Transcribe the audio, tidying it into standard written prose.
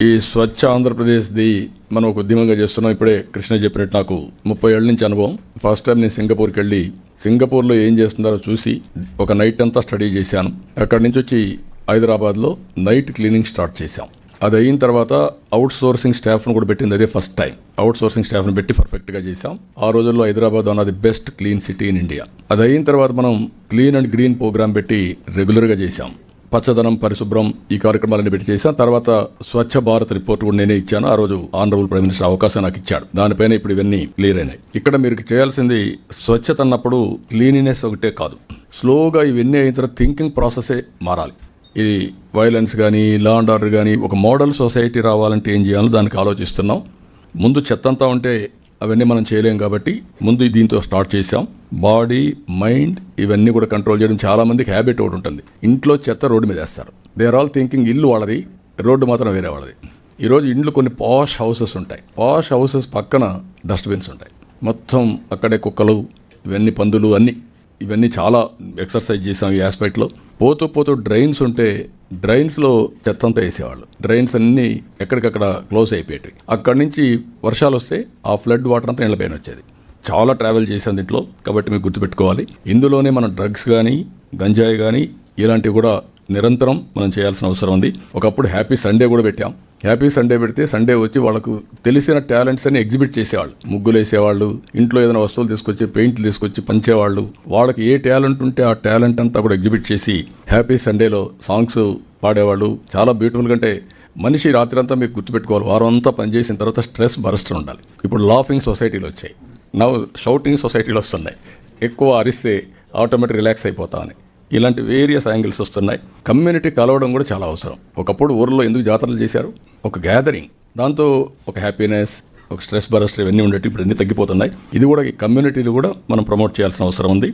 ఈ స్వచ్ఛ ఆంధ్రప్రదేశ్ది మనం ఒక ఉద్యమంగా చేస్తున్నాం. ఇప్పుడే కృష్ణ చెప్పినట్టు నాకు 30 ఏళ్ల నుంచి అనుభవం. ఫస్ట్ టైం నేను సింగపూర్కి వెళ్ళి సింగపూర్లో ఏం చేస్తున్నారో చూసి ఒక నైట్ అంతా స్టడీ చేశాను. అక్కడి నుంచి వచ్చి హైదరాబాద్లో నైట్ క్లీనింగ్ స్టార్ట్ చేశాం. అది అయిన తర్వాత అవుట్ సోర్సింగ్ స్టాఫ్ను కూడా పెట్టింది. అదే ఫస్ట్ టైం అవుట్ సోర్సింగ్ స్టాఫ్ను పెట్టి పర్ఫెక్ట్గా చేశాం. ఆ రోజుల్లో హైదరాబాద్ అన్నది best clean city in India. అది అయిన తర్వాత మనం క్లీన్ అండ్ గ్రీన్ ప్రోగ్రామ్ పెట్టి రెగ్యులర్గా చేశాం. పచ్చదనం, పరిశుభ్రం ఈ కార్యక్రమాలన్నీ పెట్టి చేశాం. తర్వాత స్వచ్ఛ భారత్ రిపోర్ట్ కూడా నేనే ఇచ్చాను. ఆ రోజు ఆనరబుల్ ప్రైమ్ మినిస్టర్ అవకాశం నాకు ఇచ్చాడు. దానిపైన ఇప్పుడు ఇవన్నీ క్లియర్ అయినాయి. ఇక్కడ మీరు చేయాల్సింది స్వచ్ఛత అన్నప్పుడు క్లీనినెస్ ఒకటే కాదు, స్లోగా ఇవన్నీ అయిన తర్వాత థింకింగ్ ప్రాసెసే మారాలి. ఇది వైలెన్స్ కానీ లా అండ్ ఆర్డర్ కానీ ఒక మోడల్ సొసైటీ రావాలంటే ఏం చేయాలో దానికి ఆలోచిస్తున్నాం. ముందు చెత్త అంతా ఉంటే అవన్నీ మనం చేయలేం కాబట్టి ముందు దీంతో స్టార్ట్ చేసాం. బాడీ, మైండ్ ఇవన్నీ కూడా కంట్రోల్ చేయడం. చాలా మందికి హ్యాబిట్ ఒకటి ఉంటుంది, ఇంట్లో చెత్త రోడ్డు మీద వేస్తారు. దే ఆర్ ఆల్ థింకింగ్ ఇల్లు వాళ్ళది, రోడ్డు మాత్రం వేరే వాళ్ళది. ఈరోజు ఇండ్లు కొన్ని పాష్ హౌసెస్ ఉంటాయి. పాష్ హౌసెస్ పక్కన డస్ట్బిన్స్ ఉంటాయి. మొత్తం అక్కడే కుక్కలు, ఇవన్నీ పందులు, ఇవన్నీ చాలా ఎక్సర్సైజ్ చేసాం ఈ ఆస్పెక్ట్లో. పోతూ డ్రైన్స్ ఉంటే డ్రైన్స్లో చెత్త అంతా వేసేవాళ్ళు. డ్రైన్స్ అన్నీ ఎక్కడికక్కడ క్లోజ్ అయిపోయాయి. అక్కడి నుంచి వర్షాలు వస్తే ఆ ఫ్లడ్ వాటర్ అంతా ఇళ్లపైన వచ్చేది. చాలా ట్రావెల్ చేసాం దీంట్లో, కాబట్టి మీరు గుర్తుపెట్టుకోవాలి. ఇందులోనే మనం డ్రగ్స్ కానీ గంజాయి కానీ ఇలాంటివి కూడా నిరంతరం మనం చేయాల్సిన అవసరం ఉంది. ఒకప్పుడు హ్యాపీ సండే కూడా పెట్టాం. హ్యాపీ సండే పెడితే సండే వచ్చి వాళ్ళకు తెలిసిన టాలెంట్స్ అని ఎగ్జిబిట్ చేసేవాళ్ళు. ముగ్గులు వేసేవాళ్ళు, ఇంట్లో ఏదైనా వస్తువులు తీసుకొచ్చి పెయింట్లు తీసుకొచ్చి పంచేవాళ్ళు. వాళ్ళకి ఏ టాలెంట్ ఉంటే ఆ టాలెంట్ అంతా కూడా ఎగ్జిబిట్ చేసి హ్యాపీ సండేలో సాంగ్స్ పాడేవాళ్ళు. చాలా బ్యూటిఫుల్. అంటే మనిషి రాత్రి అంతా మీకు గుర్తుపెట్టుకోవాలి, వారం అంతా పనిచేసిన తర్వాత స్ట్రెస్ బరస్ట్ ఉండాలి. ఇప్పుడు లాఫింగ్ సొసైటీలు వచ్చాయి, నవ్వు షౌటింగ్ సొసైటీలు వస్తున్నాయి. ఎక్కువ అరిస్తే ఆటోమేటిక్ రిలాక్స్ అయిపోతామని ఇలాంటి వేరియస్ యాంగిల్స్ వస్తున్నాయి. కమ్యూనిటీ కలవడం కూడా చాలా అవసరం. ఒకప్పుడు ఊర్లో ఎందుకు జాతరలు చేశారు? ఒక గ్యాదరింగ్, దాంతో ఒక హ్యాపీనెస్, ఒక స్ట్రెస్ బరస్ట్ ఇవన్నీ ఉండేవి. ఇప్పుడు అన్నీ తగ్గిపోతున్నాయి. ఇది కూడా ఈ కమ్యూనిటీలు కూడా మనం ప్రమోట్ చేయాల్సిన అవసరం ఉంది.